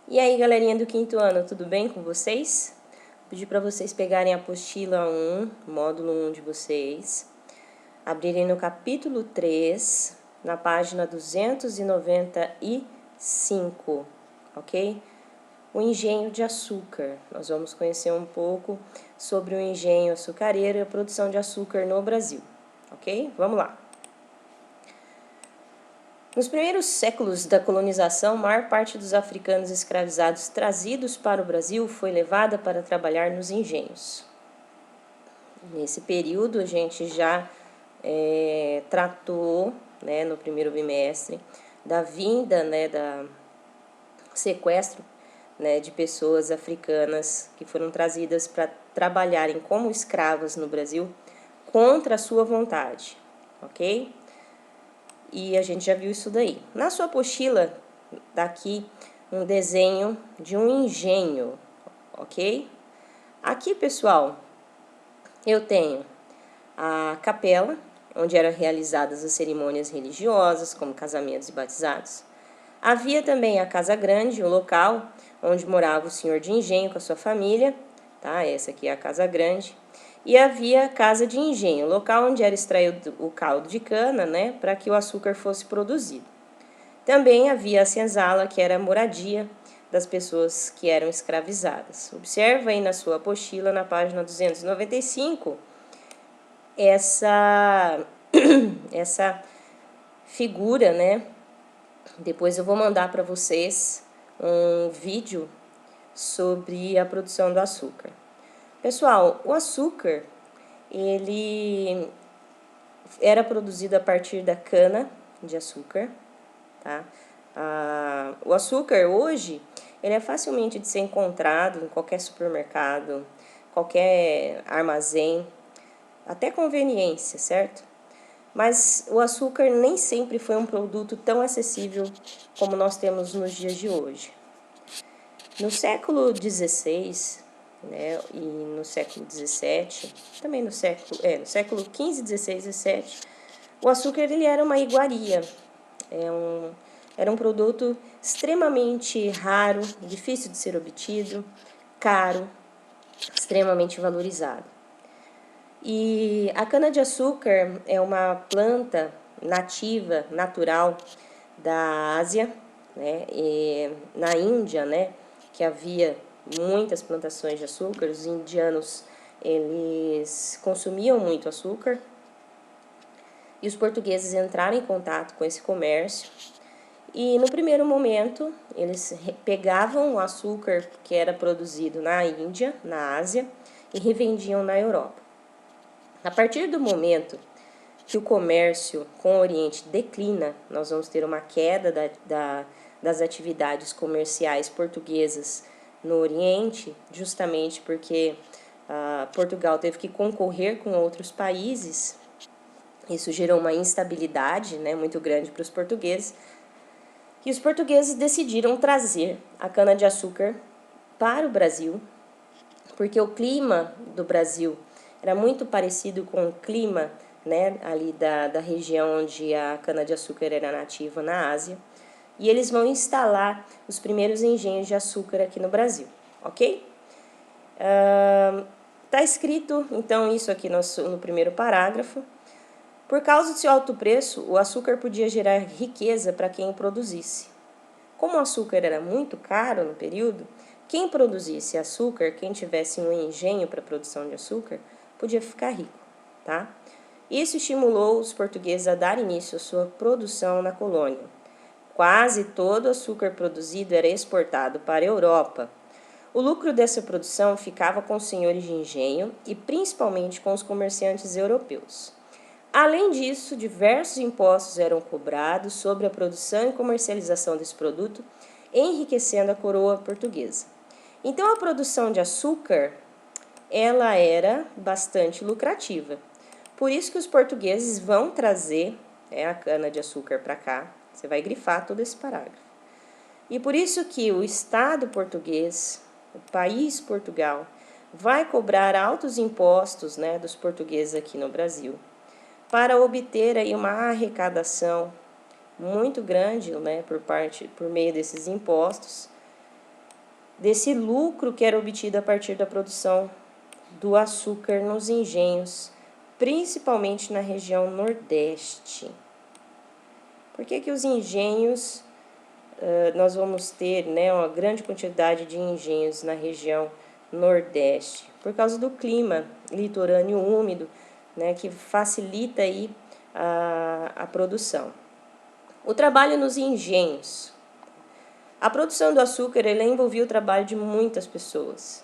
E aí, galerinha do quinto ano, tudo bem com vocês? Vou pedir para vocês pegarem a apostila 1, módulo 1 de vocês, abrirem no capítulo 3, na página 295, ok? O engenho de açúcar. Nós vamos conhecer um pouco sobre o engenho açucareiro e a produção de açúcar no Brasil, ok? Vamos lá. Nos primeiros séculos da colonização, a maior parte dos africanos escravizados trazidos para o Brasil foi levada para trabalhar nos engenhos. Nesse período, a gente já tratou, né, no primeiro bimestre, da vinda, né, da sequestro, né, de pessoas africanas que foram trazidas para trabalharem como escravas no Brasil contra a sua vontade, ok? E a gente já viu isso daí. Na sua apostila, daqui um desenho de um engenho, ok? Aqui, pessoal, eu tenho a capela, onde eram realizadas as cerimônias religiosas, como casamentos e batizados. Havia também a Casa Grande, o local onde morava o senhor de engenho com a sua família, tá? Essa aqui é a Casa Grande. E havia a casa de engenho, local onde era extraído o caldo de cana, né, para que o açúcar fosse produzido. Também havia a senzala, que era a moradia das pessoas que eram escravizadas. Observa aí na sua apostila, na página 295, essa figura, né? Depois eu vou mandar para vocês um vídeo sobre a produção do açúcar. Pessoal, o açúcar, ele era produzido a partir da cana de açúcar, tá? O açúcar hoje, ele é facilmente de ser encontrado em qualquer supermercado, qualquer armazém, até conveniência, certo? Mas o açúcar nem sempre foi um produto tão acessível como nós temos nos dias de hoje. No século XVI, né, e no século XVII, também no século XV, XVI, XVII, o açúcar ele era uma iguaria, era um produto extremamente raro, difícil de ser obtido, caro, extremamente valorizado. E a cana-de-açúcar é uma planta nativa, natural da Ásia, né, e na Índia, né, que havia muitas plantações de açúcar, os indianos eles consumiam muito açúcar, e os portugueses entraram em contato com esse comércio, e no primeiro momento eles pegavam o açúcar que era produzido na Índia, na Ásia, e revendiam na Europa. A partir do momento que o comércio com o Oriente declina, nós vamos ter uma queda das atividades comerciais portuguesas no Oriente, justamente porque Portugal teve que concorrer com outros países. Isso gerou uma instabilidade, né, muito grande para os portugueses. E os portugueses decidiram trazer a cana-de-açúcar para o Brasil, porque o clima do Brasil era muito parecido com o clima, né, ali da região onde a cana-de-açúcar era nativa na Ásia, e eles vão instalar os primeiros engenhos de açúcar aqui no Brasil, ok? Tá escrito, então, isso aqui no primeiro parágrafo. Por causa de seu alto preço, o açúcar podia gerar riqueza para quem o produzisse. Como o açúcar era muito caro no período, quem produzisse açúcar, quem tivesse um engenho para produção de açúcar, podia ficar rico, tá? Isso estimulou os portugueses a dar início à sua produção na colônia. Quase todo o açúcar produzido era exportado para a Europa. O lucro dessa produção ficava com os senhores de engenho e principalmente com os comerciantes europeus. Além disso, diversos impostos eram cobrados sobre a produção e comercialização desse produto, enriquecendo a coroa portuguesa. Então, a produção de açúcar, ela era bastante lucrativa. Por isso que os portugueses vão trazer a cana-de-açúcar para cá. Você vai grifar todo esse parágrafo. E por isso que o Estado português, o país Portugal, vai cobrar altos impostos, né, dos portugueses aqui no Brasil, para obter aí uma arrecadação muito grande, né, por meio desses impostos, desse lucro que era obtido a partir da produção do açúcar nos engenhos, principalmente na região Nordeste. Por que que os engenhos, nós vamos ter, né, uma grande quantidade de engenhos na região Nordeste? Por causa do clima litorâneo úmido, né, que facilita aí a produção. O trabalho nos engenhos. A produção do açúcar envolvia o trabalho de muitas pessoas.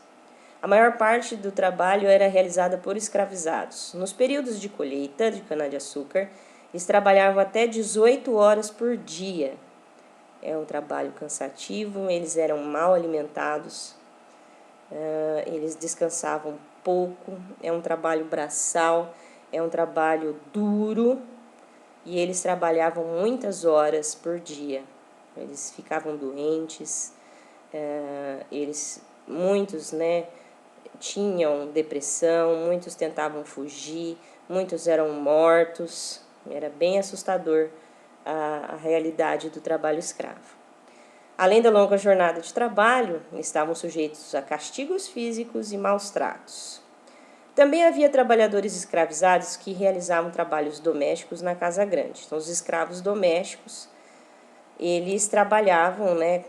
A maior parte do trabalho era realizada por escravizados. Nos períodos de colheita de cana-de-açúcar, eles trabalhavam até 18 horas por dia. É um trabalho cansativo, eles eram mal alimentados, eles descansavam pouco, é um trabalho braçal, é um trabalho duro e eles trabalhavam muitas horas por dia. Eles ficavam doentes, muitos, né, tinham depressão, muitos tentavam fugir, muitos eram mortos. Era bem assustador a realidade do trabalho escravo. Além da longa jornada de trabalho, estavam sujeitos a castigos físicos e maus tratos. Também havia trabalhadores escravizados que realizavam trabalhos domésticos na casa grande. Então, os escravos domésticos, eles trabalhavam, né,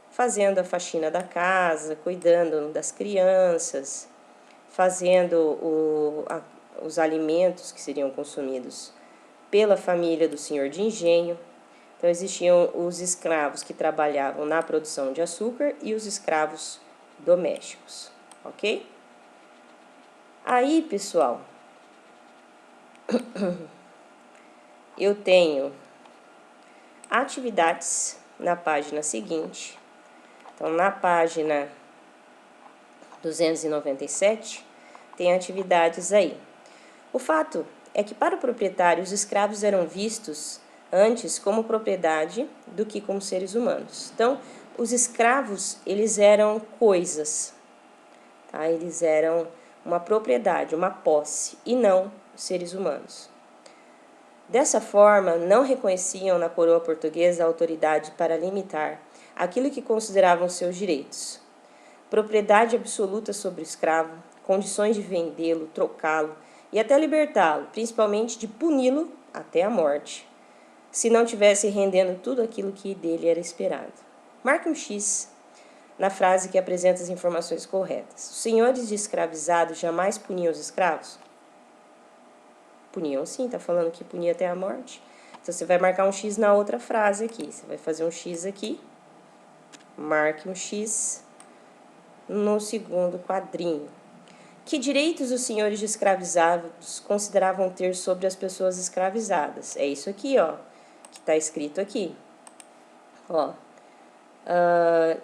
fazendo a faxina da casa, cuidando das crianças, fazendo os alimentos que seriam consumidos pela família do senhor de engenho. Então, existiam os escravos que trabalhavam na produção de açúcar e os escravos domésticos, ok? Aí, pessoal, eu tenho atividades na página seguinte. Então, na página 297, tem atividades aí. O fato é que, para o proprietário, os escravos eram vistos antes como propriedade do que como seres humanos. Então, os escravos, eles eram coisas, tá? Eles eram uma propriedade, uma posse, e não seres humanos. Dessa forma, não reconheciam na coroa portuguesa a autoridade para limitar aquilo que consideravam seus direitos. Propriedade absoluta sobre o escravo, condições de vendê-lo, trocá-lo e até libertá-lo, principalmente de puni-lo até a morte, se não tivesse rendendo tudo aquilo que dele era esperado. Marque um X na frase que apresenta as informações corretas. Os senhores de escravizados jamais puniam os escravos? Puniam sim, está falando que punia até a morte. Então, você vai marcar um X na outra frase aqui. Você vai fazer um X aqui, marque um X no segundo quadrinho. Que direitos os senhores de escravizados consideravam ter sobre as pessoas escravizadas? É isso aqui, ó, que está escrito aqui. Ó,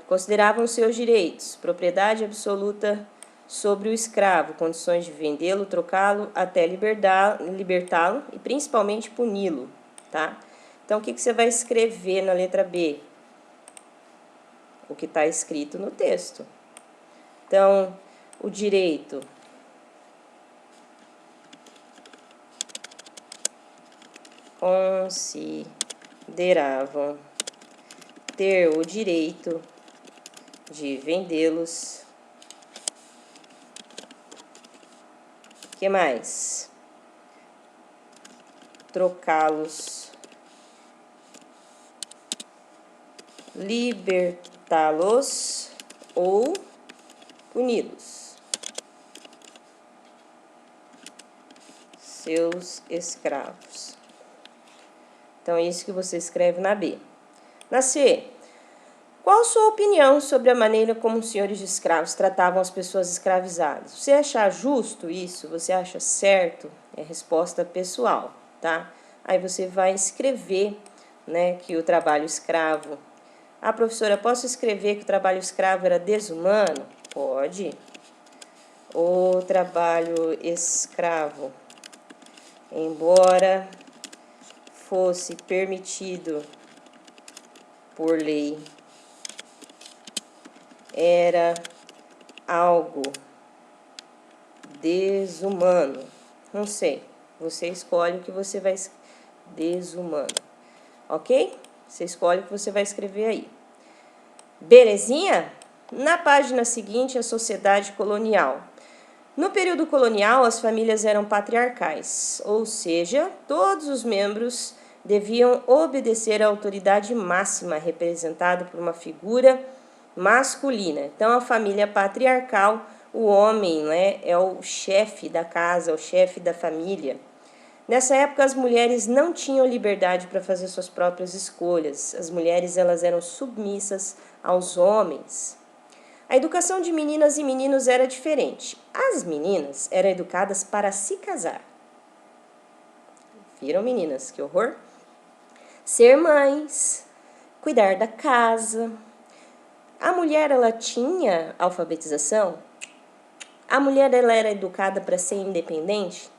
consideravam seus direitos, propriedade absoluta sobre o escravo, condições de vendê-lo, trocá-lo, até libertá-lo e principalmente puni-lo, tá? Então, o que você vai escrever na letra B? O que está escrito no texto. Então, o direito consideravam ter o direito de vendê-los. Que mais? Trocá-los, libertá-los ou puni-los. Seus escravos. Então, é isso que você escreve na B. Na C, qual a sua opinião sobre a maneira como os senhores de escravos tratavam as pessoas escravizadas? Você acha justo isso? Você acha certo? É resposta pessoal, tá? Aí você vai escrever, né, que o trabalho escravo... Ah, professora, posso escrever que o trabalho escravo era desumano? Pode. O trabalho escravo, embora fosse permitido por lei, era algo desumano. Não sei, você escolhe o que você vai... Desumano, ok? Você escolhe o que você vai escrever aí. Belezinha? Na página seguinte, a sociedade colonial. No período colonial, as famílias eram patriarcais, ou seja, todos os membros deviam obedecer à autoridade máxima, representada por uma figura masculina. Então, a família patriarcal, o homem, né, é o chefe da casa, o chefe da família. Nessa época, as mulheres não tinham liberdade para fazer suas próprias escolhas. As mulheres elas eram submissas aos homens. A educação de meninas e meninos era diferente. As meninas eram educadas para se casar. Viram, meninas? Que horror! Ser mães, cuidar da casa. A mulher, ela tinha alfabetização? A mulher, ela era educada para ser independente?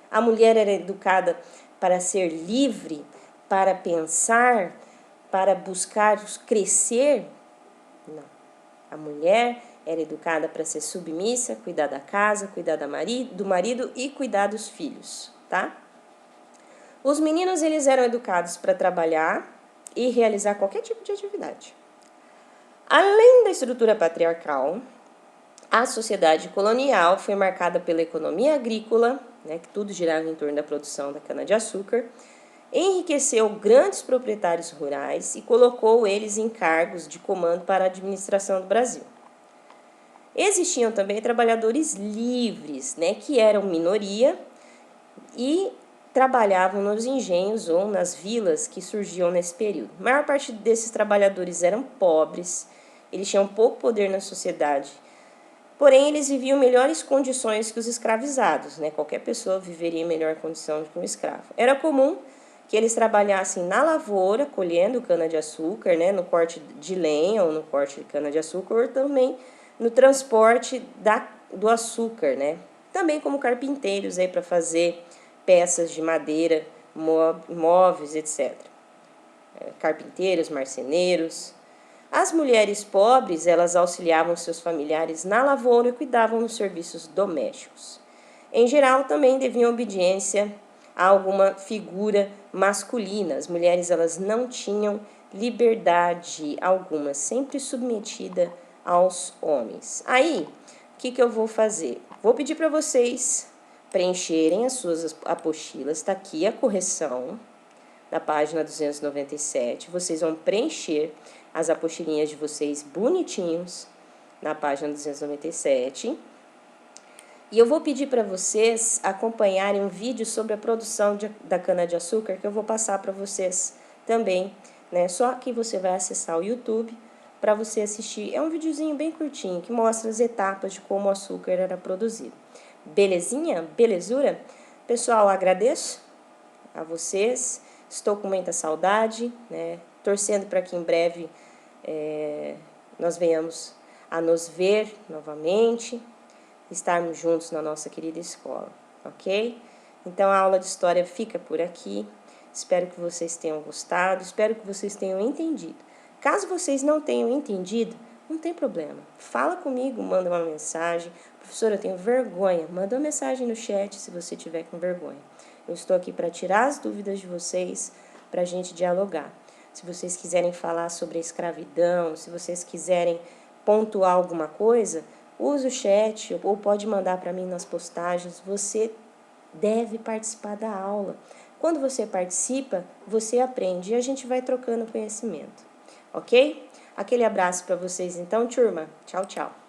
A mulher era educada para ser livre, para pensar, para buscar crescer? Não. A mulher era educada para ser submissa, cuidar da casa, cuidar do marido e cuidar dos filhos, tá? Os meninos, eles eram educados para trabalhar e realizar qualquer tipo de atividade. Além da estrutura patriarcal, a sociedade colonial foi marcada pela economia agrícola, né, que tudo girava em torno da produção da cana-de-açúcar, enriqueceu grandes proprietários rurais e colocou eles em cargos de comando para a administração do Brasil. Existiam também trabalhadores livres, né, que eram minoria e trabalhavam nos engenhos ou nas vilas que surgiam nesse período. A maior parte desses trabalhadores eram pobres, eles tinham pouco poder na sociedade, porém eles viviam melhores condições que os escravizados, né? Qualquer pessoa viveria em melhor condição do que um escravo. Era comum que eles trabalhassem na lavoura, colhendo cana-de-açúcar, né? No corte de lenha ou no corte de cana-de-açúcar, ou também no transporte do açúcar, né? Também como carpinteiros aí para fazer peças de madeira, móveis, etc. Carpinteiros, marceneiros. As mulheres pobres, elas auxiliavam seus familiares na lavoura e cuidavam dos serviços domésticos. Em geral, também deviam obediência a alguma figura masculina. As mulheres, elas não tinham liberdade alguma, sempre submetida aos homens. Aí, o que eu vou fazer? Vou pedir para vocês preencherem as suas apostilas. Está aqui a correção, na página 297. Vocês vão preencher as apostilinhas de vocês bonitinhos na página 297. E eu vou pedir para vocês acompanharem um vídeo sobre a produção da cana-de-açúcar que eu vou passar para vocês também, né? Só que você vai acessar o YouTube para você assistir. É um videozinho bem curtinho que mostra as etapas de como o açúcar era produzido. Belezinha? Belezura? Pessoal, agradeço a vocês. Estou com muita saudade, né? Torcendo para que em breve nós venhamos a nos ver novamente, estarmos juntos na nossa querida escola, ok? Então, a aula de história fica por aqui. Espero que vocês tenham gostado, espero que vocês tenham entendido. Caso vocês não tenham entendido, não tem problema. Fala comigo, manda uma mensagem. Professora, eu tenho vergonha. Manda uma mensagem no chat se você tiver com vergonha. Eu estou aqui para tirar as dúvidas de vocês, para a gente dialogar. Se vocês quiserem falar sobre a escravidão, se vocês quiserem pontuar alguma coisa, use o chat ou pode mandar para mim nas postagens. Você deve participar da aula. Quando você participa, você aprende e a gente vai trocando conhecimento. Ok? Aquele abraço para vocês então, turma. Tchau, tchau.